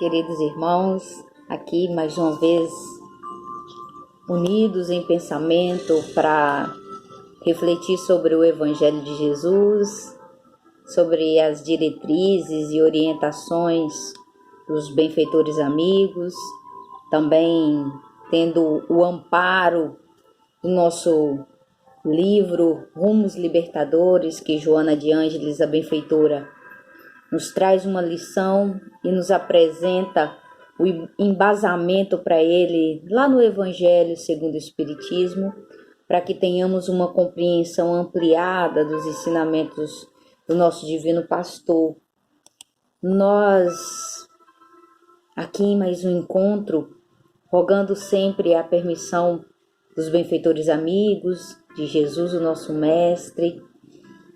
queridos irmãos, aqui mais uma vez unidos em pensamento para refletir sobre o Evangelho de Jesus, sobre as diretrizes e orientações dos benfeitores amigos, também tendo o amparo do nosso livro Rumos Libertadores, que Joana de Ângeles, a benfeitora, nos traz uma lição e nos apresenta o embasamento para ele lá no Evangelho segundo o Espiritismo, para que tenhamos uma compreensão ampliada dos ensinamentos do nosso Divino Pastor. Nós, aqui em mais um encontro, rogando sempre a permissão dos benfeitores amigos, de Jesus, o nosso Mestre,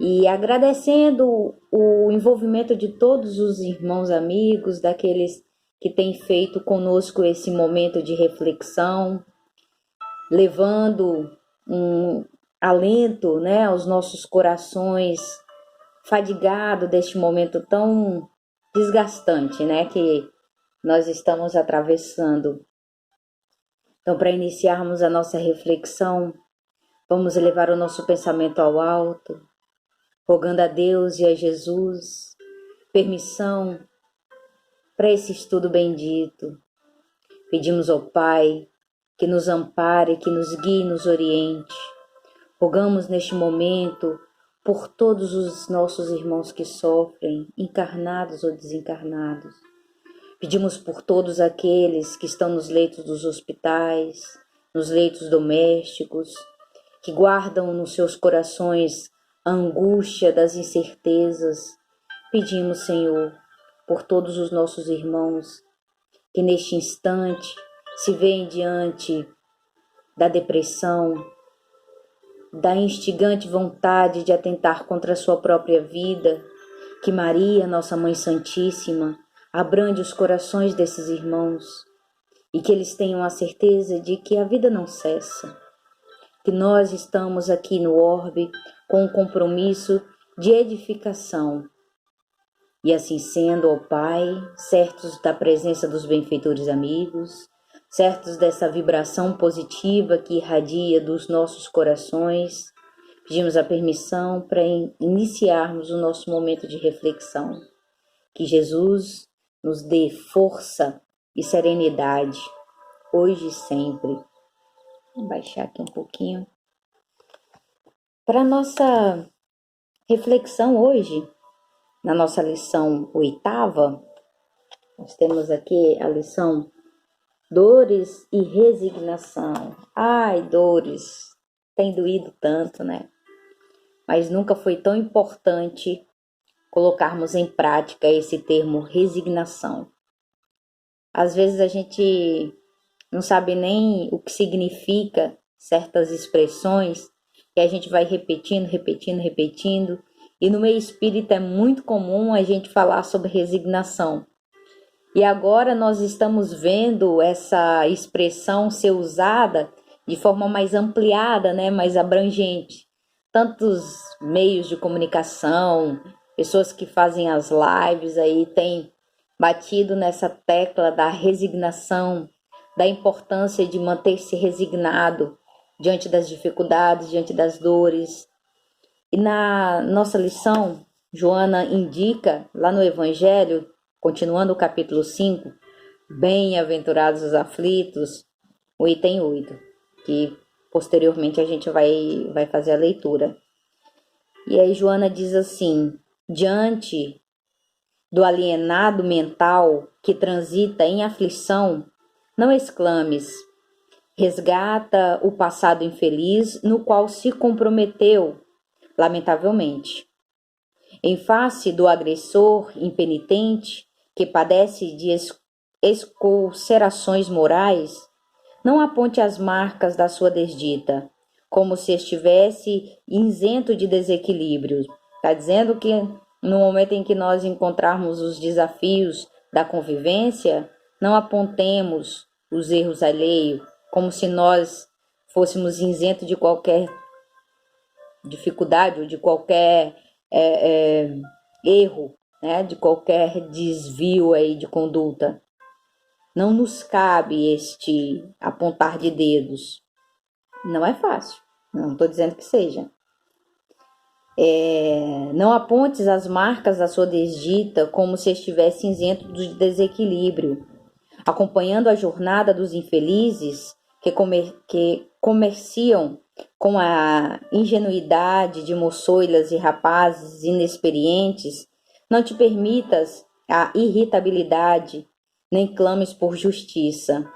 e agradecendo o envolvimento de todos os irmãos amigos, daqueles que têm feito conosco esse momento de reflexão, levando um alento, aos nossos corações fadigados deste momento tão desgastante, que nós estamos atravessando. Então, para iniciarmos a nossa reflexão, vamos elevar o nosso pensamento ao alto, rogando a Deus e a Jesus permissão para esse estudo bendito. Pedimos ao Pai que nos ampare, que nos guie e nos oriente. Rogamos neste momento por todos os nossos irmãos que sofrem, encarnados ou desencarnados. Pedimos por todos aqueles que estão nos leitos dos hospitais, nos leitos domésticos, que guardam nos seus corações a angústia das incertezas. Pedimos, Senhor, por todos os nossos irmãos que neste instante se veem diante da depressão, da instigante vontade de atentar contra a sua própria vida, que Maria, nossa Mãe Santíssima, abrande os corações desses irmãos e que eles tenham a certeza de que a vida não cessa, que nós estamos aqui no orbe com um compromisso de edificação. E assim sendo, ó Pai, certos da presença dos benfeitores amigos, certos dessa vibração positiva que irradia dos nossos corações, pedimos a permissão para iniciarmos o nosso momento de reflexão. Que Jesus nos dê força e serenidade, hoje e sempre. Vou baixar aqui um pouquinho. Para a nossa reflexão hoje, na nossa lição 8ª, nós temos aqui a lição Dores e Resignação. Ai, dores, tem doído tanto, Mas nunca foi tão importante colocarmos em prática esse termo resignação. Às vezes a gente não sabe nem o que significa certas expressões, e a gente vai repetindo, e no meio espírita é muito comum a gente falar sobre resignação. E agora nós estamos vendo essa expressão ser usada de forma mais ampliada, mais abrangente. Tantos meios de comunicação, pessoas que fazem as lives aí têm batido nessa tecla da resignação, da importância de manter-se resignado diante das dificuldades, diante das dores. E na nossa lição, Joana indica lá no Evangelho, continuando o capítulo 5, Bem-aventurados os aflitos, o item 8, que posteriormente a gente vai fazer a leitura. E aí Joana diz assim: diante do alienado mental que transita em aflição, não exclames, resgata o passado infeliz no qual se comprometeu, lamentavelmente. Em face do agressor impenitente que padece de exculserações morais, não aponte as marcas da sua desdita, como se estivesse isento de desequilíbrios. Está dizendo que no momento em que nós encontrarmos os desafios da convivência, não apontemos os erros alheios, como se nós fôssemos isentos de qualquer dificuldade ou de qualquer erro, de qualquer desvio aí de conduta. Não nos cabe este apontar de dedos. Não é fácil. Não estou dizendo que seja. Não apontes as marcas da sua desdita como se estivesse isento de desequilíbrio, acompanhando a jornada dos infelizes que comerciam com a ingenuidade de moçoilas e rapazes inexperientes. Não te permitas a irritabilidade, nem clames por justiça.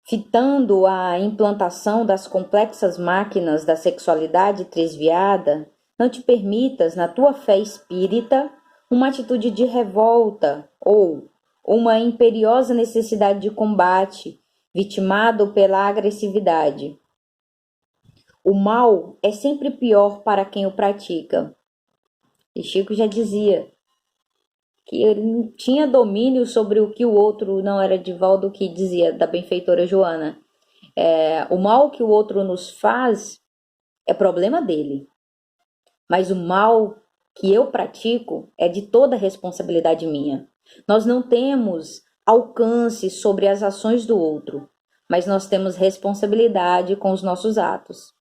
Fitando a implantação das complexas máquinas da sexualidade tresviada, não te permitas, na tua fé espírita, uma atitude de revolta ou uma imperiosa necessidade de combate, vitimado pela agressividade. O mal é sempre pior para quem o pratica. E Chico já dizia que ele não tinha domínio sobre o que o outro, não era Divaldo que dizia, da benfeitora Joana. O mal que o outro nos faz é problema dele. Mas o mal que eu pratico é de toda responsabilidade minha. Nós não temos alcance sobre as ações do outro, mas nós temos responsabilidade com os nossos atos.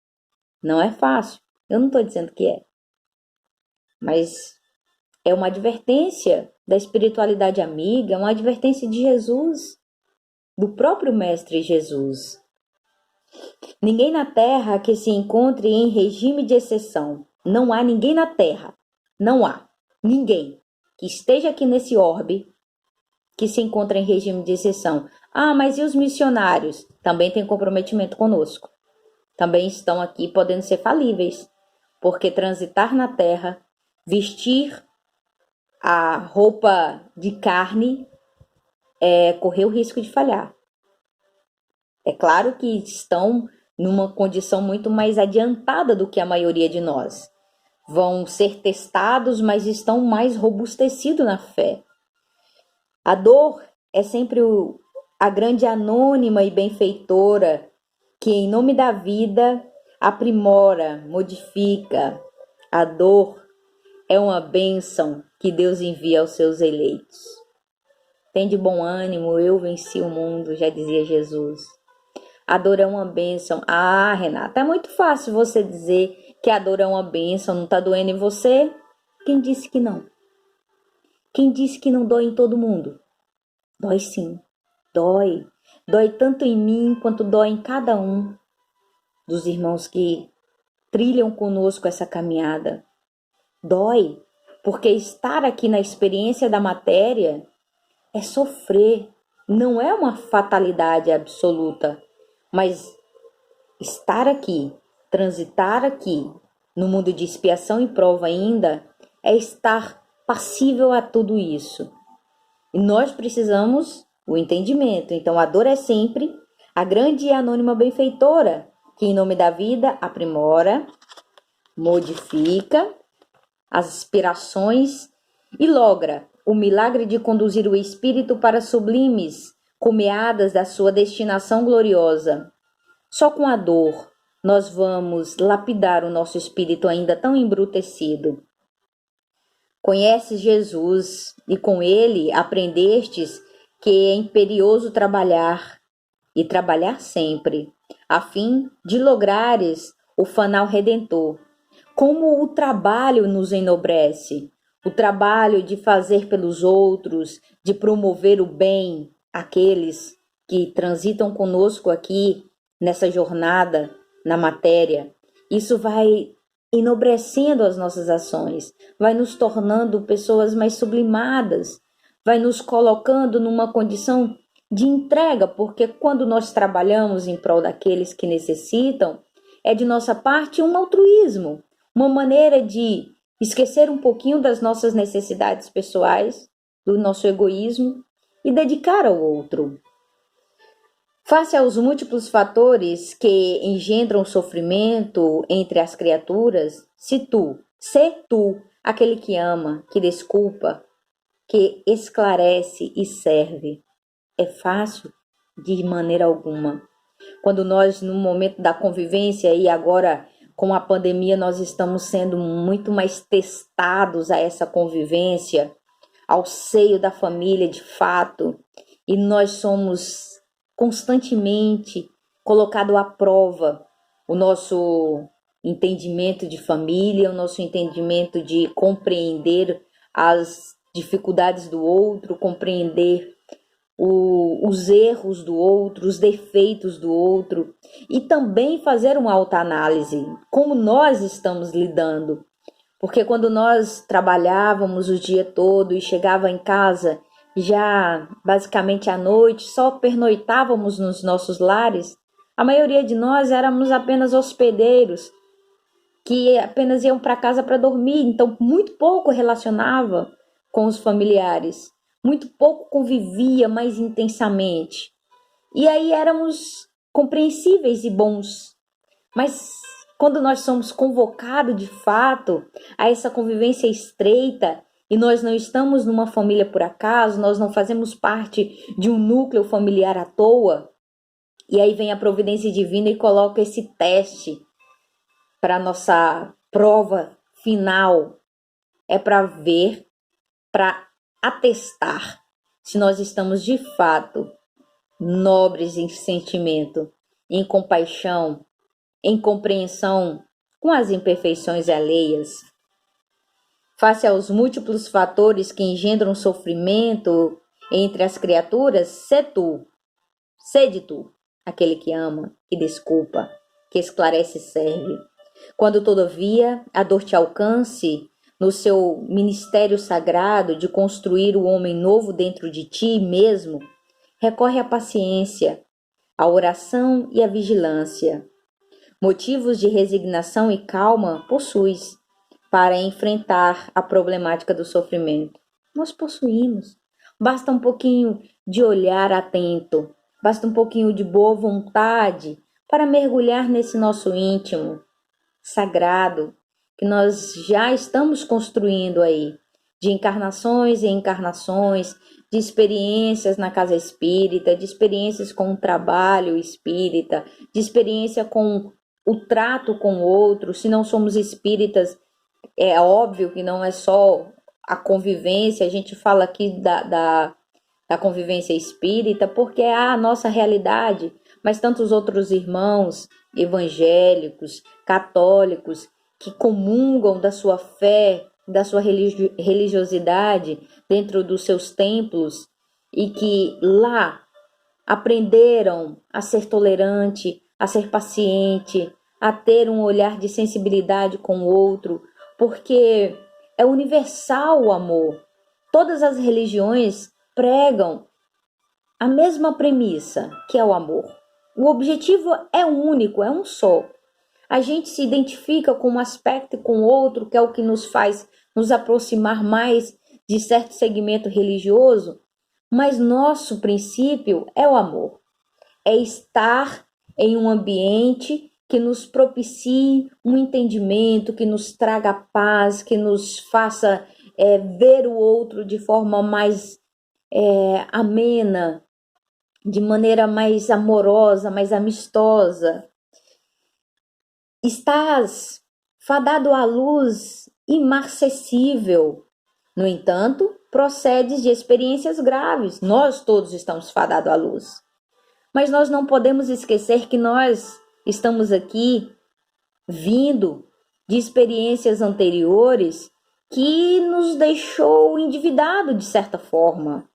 Não é fácil, eu não estou dizendo que é. Mas é uma advertência da espiritualidade amiga, uma advertência de Jesus, do próprio Mestre Jesus. Ninguém na Terra que se encontre em regime de exceção. Não há ninguém na Terra. Não há ninguém que esteja aqui nesse orbe que se encontra em regime de exceção. Mas e os missionários? Também têm comprometimento conosco. Também estão aqui podendo ser falíveis. Porque transitar na Terra, vestir a roupa de carne, correr o risco de falhar. É claro que estão numa condição muito mais adiantada do que a maioria de nós. Vão ser testados, mas estão mais robustecidos na fé. A dor é sempre a grande anônima e benfeitora que, em nome da vida, aprimora, modifica. A dor é uma bênção que Deus envia aos seus eleitos. Tem de bom ânimo, eu venci o mundo, já dizia Jesus. A dor é uma bênção. Renata, é muito fácil você dizer que a dor é uma bênção, não está doendo em você? Quem disse que não? Quem disse que não dói em todo mundo? Dói sim, dói. Dói tanto em mim quanto dói em cada um dos irmãos que trilham conosco essa caminhada. Dói, porque estar aqui na experiência da matéria é sofrer, não é uma fatalidade absoluta, mas estar aqui, transitar aqui, no mundo de expiação e prova ainda, é estar passível a tudo isso. E nós precisamos o entendimento. Então a dor é sempre a grande e anônima benfeitora, que em nome da vida aprimora, modifica as aspirações e logra o milagre de conduzir o espírito para sublimes cumeadas da sua destinação gloriosa. Só com a dor nós vamos lapidar o nosso espírito ainda tão embrutecido. Conheces Jesus e com ele aprendestes que é imperioso trabalhar e trabalhar sempre, a fim de lograres o fanal redentor. Como o trabalho nos enobrece, o trabalho de fazer pelos outros, de promover o bem, aqueles que transitam conosco aqui nessa jornada na matéria. Isso vai enobrecendo as nossas ações, vai nos tornando pessoas mais sublimadas, vai nos colocando numa condição de entrega, porque quando nós trabalhamos em prol daqueles que necessitam, é de nossa parte um altruísmo, uma maneira de esquecer um pouquinho das nossas necessidades pessoais, do nosso egoísmo e dedicar ao outro. Face aos múltiplos fatores que engendram sofrimento entre as criaturas, se tu, aquele que ama, que desculpa, que esclarece e serve, é fácil? De maneira alguma. Quando nós, no momento da convivência e agora com a pandemia, nós estamos sendo muito mais testados a essa convivência, ao seio da família de fato, e nós somos constantemente colocado à prova o nosso entendimento de família, o nosso entendimento de compreender as dificuldades do outro, compreender os erros do outro, os defeitos do outro, e também fazer uma autoanálise, como nós estamos lidando. Porque quando nós trabalhávamos o dia todo e chegava em casa já basicamente à noite, só pernoitávamos nos nossos lares, a maioria de nós éramos apenas hospedeiros, que apenas iam para casa para dormir, então muito pouco relacionava com os familiares, muito pouco convivia mais intensamente. E aí éramos compreensíveis e bons. Mas quando nós somos convocados de fato a essa convivência estreita, e nós não estamos numa família por acaso, nós não fazemos parte de um núcleo familiar à toa, e aí vem a providência divina e coloca esse teste para nossa prova final, é para ver, para atestar se nós estamos de fato nobres em sentimento, em compaixão, em compreensão com as imperfeições alheias. Face aos múltiplos fatores que engendram sofrimento entre as criaturas, sede tu, aquele que ama, que desculpa, que esclarece e serve. Quando, todavia, a dor te alcance, no seu ministério sagrado de construir o homem novo dentro de ti mesmo, recorre à paciência, à oração e à vigilância. Motivos de resignação e calma possuis para enfrentar a problemática do sofrimento. Nós possuímos. Basta um pouquinho de olhar atento, basta um pouquinho de boa vontade para mergulhar nesse nosso íntimo sagrado que nós já estamos construindo aí, de encarnações e encarnações, de experiências na casa espírita, de experiências com o trabalho espírita, de experiência com o trato com o outro. Se não somos espíritas, é óbvio que não é só a convivência, a gente fala aqui da convivência espírita, porque é a nossa realidade, mas tantos outros irmãos evangélicos, católicos, que comungam da sua fé, da sua religiosidade dentro dos seus templos e que lá aprenderam a ser tolerante, a ser paciente, a ter um olhar de sensibilidade com o outro, porque é universal o amor. Todas as religiões pregam a mesma premissa, que é o amor. O objetivo é único, é um só. A gente se identifica com um aspecto e com outro, que é o que nos faz nos aproximar mais de certo segmento religioso, mas nosso princípio é o amor. É estar em um ambiente que nos propicie um entendimento, que nos traga paz, que nos faça ver o outro de forma mais amena, de maneira mais amorosa, mais amistosa. Estás fadado à luz imarcessível. No entanto, procedes de experiências graves. Nós todos estamos fadados à luz. Mas nós não podemos esquecer que nós estamos aqui vindo de experiências anteriores que nos deixou endividado de certa forma,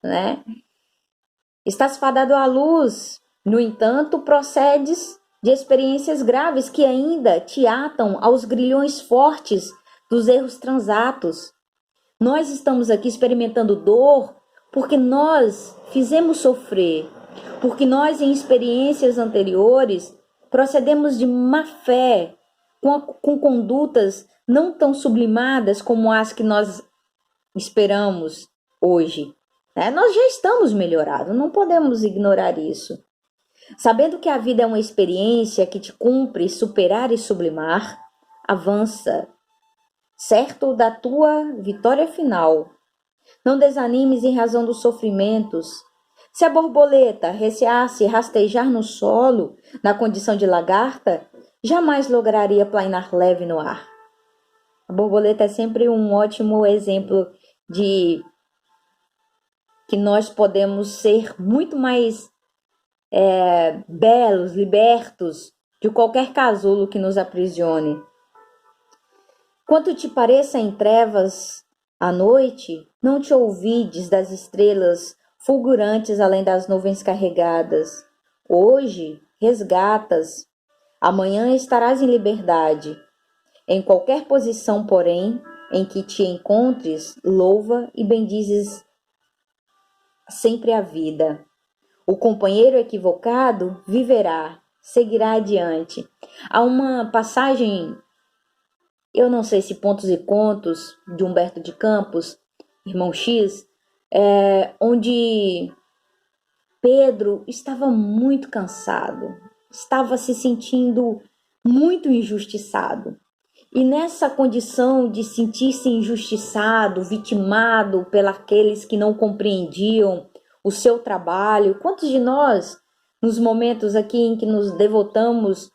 né? Estás fadado à luz, no entanto, procedes de experiências graves que ainda te atam aos grilhões fortes dos erros transatos. Nós estamos aqui experimentando dor porque nós fizemos sofrer, porque nós, em experiências anteriores, procedemos de má fé, com condutas não tão sublimadas como as que nós esperamos hoje. Nós já estamos melhorados, não podemos ignorar isso. Sabendo que a vida é uma experiência que te cumpre superar e sublimar, avança, certo da tua vitória final. Não desanimes em razão dos sofrimentos. Se a borboleta receasse rastejar no solo, na condição de lagarta, jamais lograria plainar leve no ar. A borboleta é sempre um ótimo exemplo de que nós podemos ser muito mais belos, libertos de qualquer casulo que nos aprisione. Quanto te pareça em trevas a noite, não te ouvides das estrelas fulgurantes além das nuvens carregadas. Hoje resgatas, amanhã estarás em liberdade. Em qualquer posição, porém, em que te encontres, louva e bendizes sempre a vida. O companheiro equivocado viverá, seguirá adiante. Há uma passagem, eu não sei se Pontos e Contos, de Humberto de Campos, Irmão X, onde Pedro estava muito cansado, estava se sentindo muito injustiçado. E nessa condição de sentir-se injustiçado, vitimado pelos que não compreendiam o seu trabalho, quantos de nós, nos momentos aqui em que nos devotamos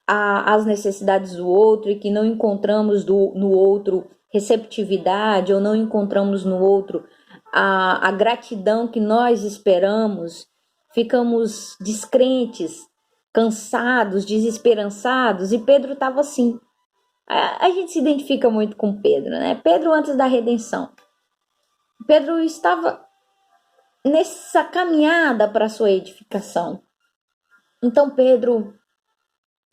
às necessidades do outro e que não encontramos no outro receptividade ou não encontramos no outro a gratidão que nós esperamos, ficamos descrentes, cansados, desesperançados, e Pedro estava assim. A gente se identifica muito com Pedro, né? Pedro antes da redenção. Pedro estava nessa caminhada para a sua edificação. Então Pedro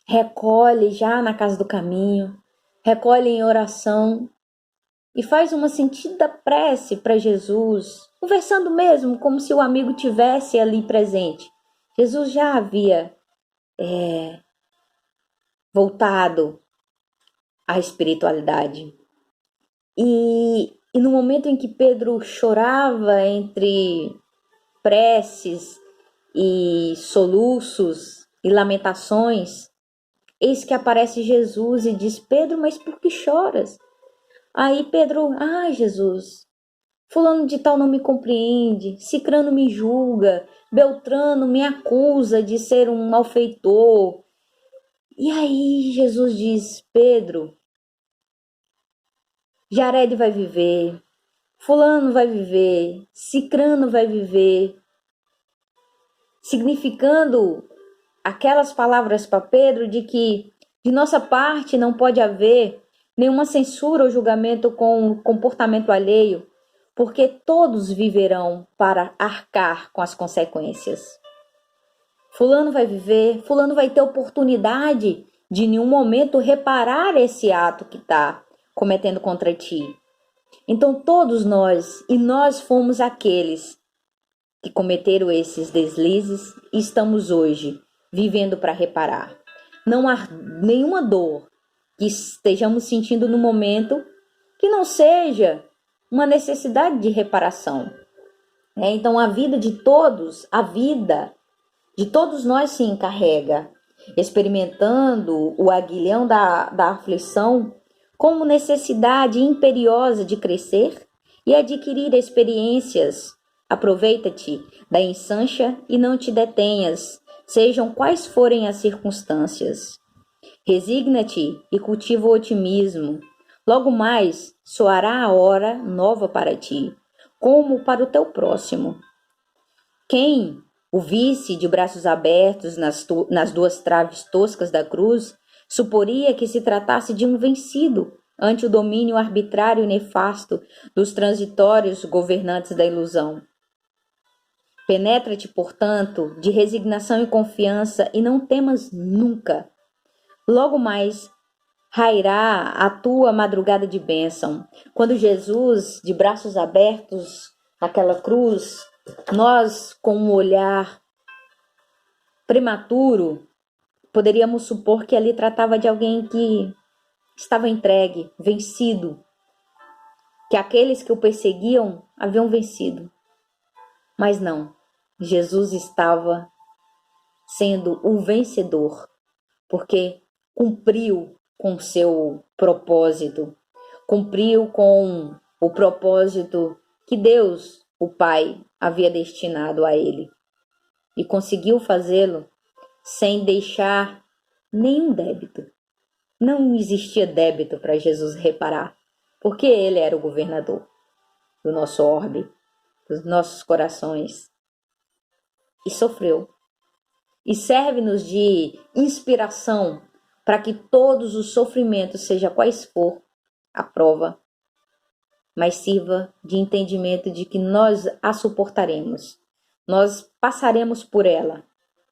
recolhe já na casa do caminho, recolhe em oração e faz uma sentida prece para Jesus, conversando mesmo como se o amigo tivesse ali presente. Jesus já havia voltado à espiritualidade. E no momento em que Pedro chorava entre preces e soluços e lamentações, eis que aparece Jesus e diz: Pedro, mas por que choras? Aí Pedro: Jesus, fulano de tal não me compreende, cicrano me julga, Beltrano me acusa de ser um malfeitor. E aí Jesus diz: Pedro, Jared vai viver, fulano vai viver, cicrano vai viver, significando aquelas palavras para Pedro de que de nossa parte não pode haver nenhuma censura ou julgamento com o comportamento alheio, porque todos viverão para arcar com as consequências. Fulano vai viver, fulano vai ter oportunidade de em nenhum momento reparar esse ato que está cometendo contra ti. Então todos nós, e nós fomos aqueles que cometeram esses deslizes e estamos hoje vivendo para reparar. Não há nenhuma dor que estejamos sentindo no momento que não seja uma necessidade de reparação. Então a vida de todos nós se encarrega, experimentando o aguilhão da aflição como necessidade imperiosa de crescer e adquirir experiências. Aproveita-te da ensancha e não te detenhas, sejam quais forem as circunstâncias. Resigna-te e cultiva o otimismo. Logo mais soará a hora nova para ti, como para o teu próximo. Quem o visse de braços abertos nas duas traves toscas da cruz, suporia que se tratasse de um vencido ante o domínio arbitrário e nefasto dos transitórios governantes da ilusão. Penetra-te, portanto, de resignação e confiança e não temas nunca. Logo mais rairá a tua madrugada de bênção. Quando Jesus, de braços abertos naquela cruz, nós, com um olhar prematuro, poderíamos supor que ali tratava de alguém que estava entregue, vencido, que aqueles que o perseguiam haviam vencido. Mas não, Jesus estava sendo o vencedor, porque cumpriu com seu propósito, cumpriu com o propósito que Deus, o Pai, havia destinado a ele, e conseguiu fazê-lo sem deixar nenhum débito. Não existia débito para Jesus reparar, porque ele era o governador do nosso orbe. dos nossos corações e sofreu. E serve-nos de inspiração para que todos os sofrimentos, seja quais for a prova, mas sirva de entendimento de que nós a suportaremos. Nós passaremos por ela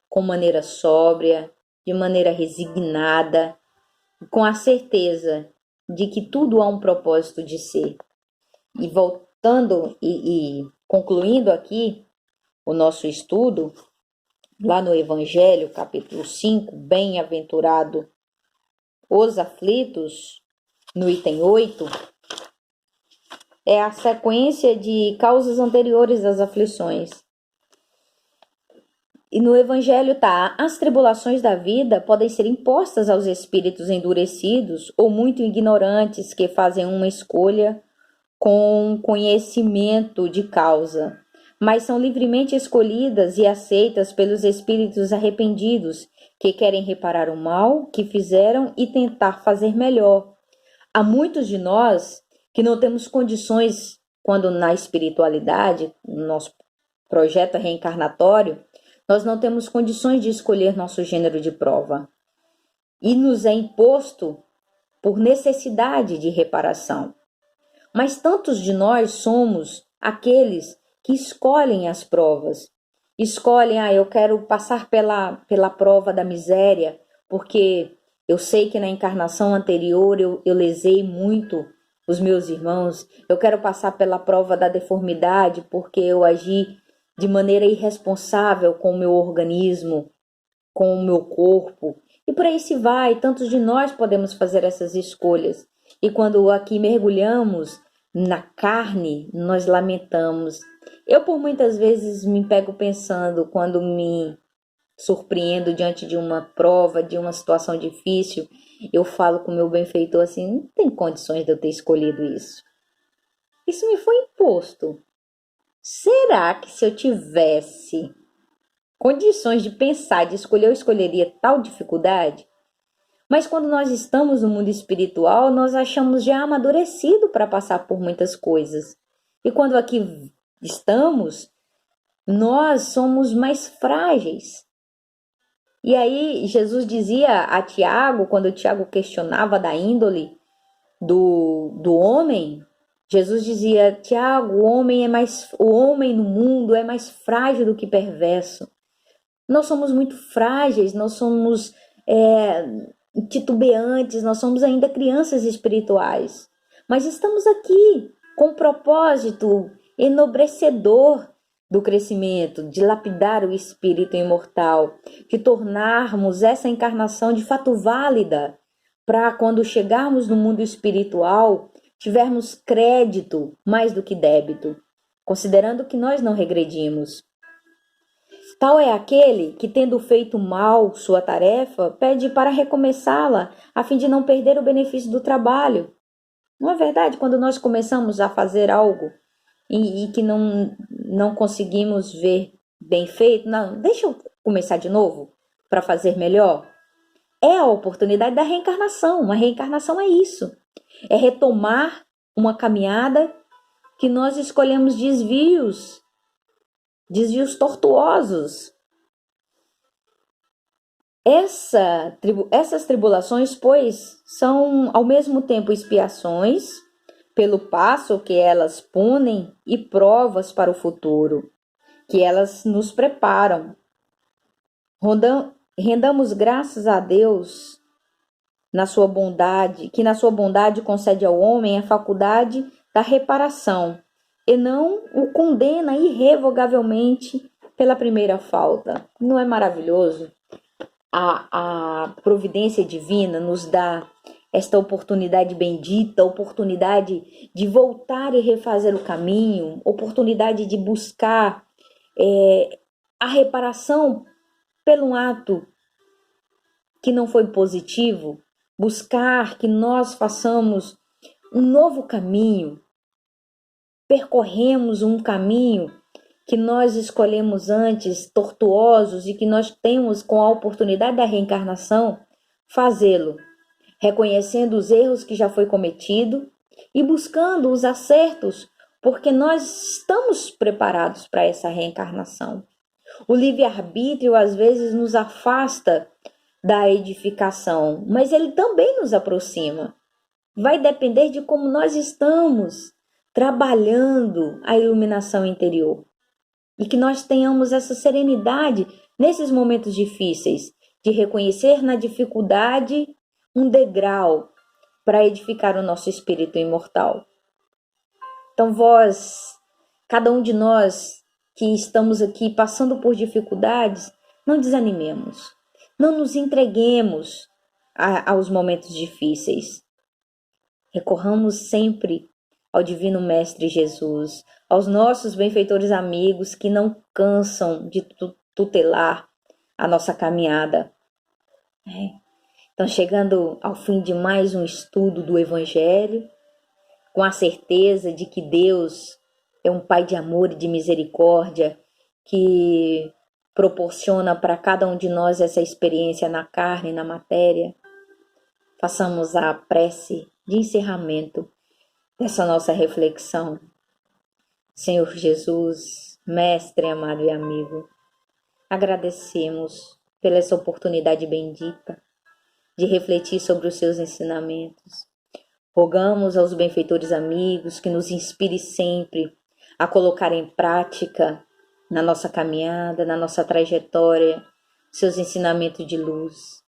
com maneira sóbria, de maneira resignada, com a certeza de que tudo há um propósito de ser. E voltando e concluindo aqui o nosso estudo, lá no Evangelho, capítulo 5, bem-aventurado os aflitos, no item 8, é a sequência de causas anteriores às aflições. E no Evangelho as tribulações da vida podem ser impostas aos espíritos endurecidos ou muito ignorantes que fazem uma escolha com conhecimento de causa, mas são livremente escolhidas e aceitas pelos espíritos arrependidos que querem reparar o mal que fizeram e tentar fazer melhor. Há muitos de nós que não temos condições, quando na espiritualidade, no nosso projeto reencarnatório, nós não temos condições de escolher nosso gênero de prova. E nos é imposto por necessidade de reparação. Mas tantos de nós somos aqueles que escolhem as provas. Escolhem, eu quero passar pela prova da miséria, porque eu sei que na encarnação anterior eu lesei muito os meus irmãos. Eu quero passar pela prova da deformidade, porque eu agi de maneira irresponsável com o meu organismo, com o meu corpo. E por aí se vai, tantos de nós podemos fazer essas escolhas. E quando aqui mergulhamos na carne, nós lamentamos. Eu, por muitas vezes, me pego pensando, quando me surpreendo diante de uma prova, de uma situação difícil, eu falo com o meu benfeitor assim, não tem condições de eu ter escolhido isso. Isso me foi imposto. Será que se eu tivesse condições de pensar, de escolher, eu escolheria tal dificuldade? Mas quando nós estamos no mundo espiritual, nós achamos já amadurecido para passar por muitas coisas. E quando aqui estamos, nós somos mais frágeis. E aí Jesus dizia a Tiago, quando Tiago questionava da índole do homem, Jesus dizia: Tiago, o homem no mundo é mais frágil do que perverso. Nós somos muito frágeis, nós somos titubeantes, nós somos ainda crianças espirituais. Mas estamos aqui com um propósito enobrecedor do crescimento, de lapidar o espírito imortal, de tornarmos essa encarnação de fato válida, para quando chegarmos no mundo espiritual, tivermos crédito mais do que débito, considerando que nós não regredimos. Tal é aquele que, tendo feito mal sua tarefa, pede para recomeçá-la, a fim de não perder o benefício do trabalho. Não é verdade? Quando nós começamos a fazer algo e que não conseguimos ver bem feito, não, deixa eu começar de novo para fazer melhor. É a oportunidade da reencarnação. A reencarnação é isso. É retomar uma caminhada que nós escolhemos desvios tortuosos. Essas tribulações, pois, são ao mesmo tempo expiações pelo passo que elas punem e provas para o futuro, que elas nos preparam. Rendamos graças a Deus na sua bondade, que na sua bondade concede ao homem a faculdade da reparação e não o condena irrevogavelmente pela primeira falta. Não é maravilhoso? A providência divina nos dá esta oportunidade bendita, oportunidade de voltar e refazer o caminho, oportunidade de buscar a reparação pelo ato que não foi positivo, buscar que nós façamos um novo caminho, percorremos um caminho que nós escolhemos antes, tortuosos, e que nós temos, com a oportunidade da reencarnação, fazê-lo, reconhecendo os erros que já foi cometido e buscando os acertos porque nós estamos preparados para essa reencarnação. O livre-arbítrio às vezes nos afasta da edificação, mas ele também nos aproxima. Vai depender de como nós estamos trabalhando a iluminação interior. E que nós tenhamos essa serenidade nesses momentos difíceis, de reconhecer na dificuldade um degrau para edificar o nosso espírito imortal. Então cada um de nós que estamos aqui passando por dificuldades, não desanimemos, não nos entreguemos aos momentos difíceis. Recorramos sempre ao Divino Mestre Jesus, aos nossos benfeitores amigos que não cansam de tutelar a nossa caminhada. Então, chegando ao fim de mais um estudo do Evangelho, com a certeza de que Deus é um Pai de amor e de misericórdia, que proporciona para cada um de nós essa experiência na carne e na matéria, façamos a prece de encerramento dessa nossa reflexão. Senhor Jesus, Mestre amado e amigo, agradecemos pela essa oportunidade bendita de refletir sobre os seus ensinamentos. Rogamos aos benfeitores amigos que nos inspire sempre a colocar em prática, na nossa caminhada, na nossa trajetória, seus ensinamentos de luz.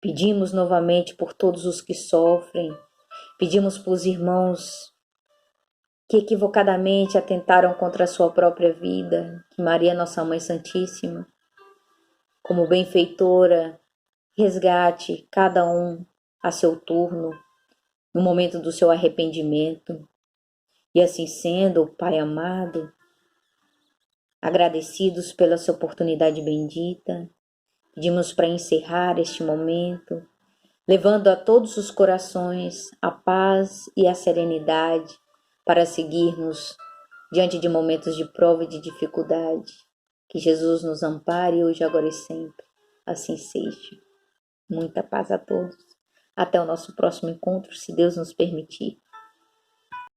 Pedimos novamente por todos os que sofrem, pedimos por os irmãos que equivocadamente atentaram contra a sua própria vida, que Maria, nossa Mãe Santíssima, como benfeitora, resgate cada um a seu turno, no momento do seu arrependimento. E assim sendo, Pai amado, agradecidos pela sua oportunidade bendita, pedimos para encerrar este momento, levando a todos os corações a paz e a serenidade para seguirmos diante de momentos de prova e de dificuldade. Que Jesus nos ampare hoje, agora e sempre. Assim seja. Muita paz a todos. Até o nosso próximo encontro, se Deus nos permitir.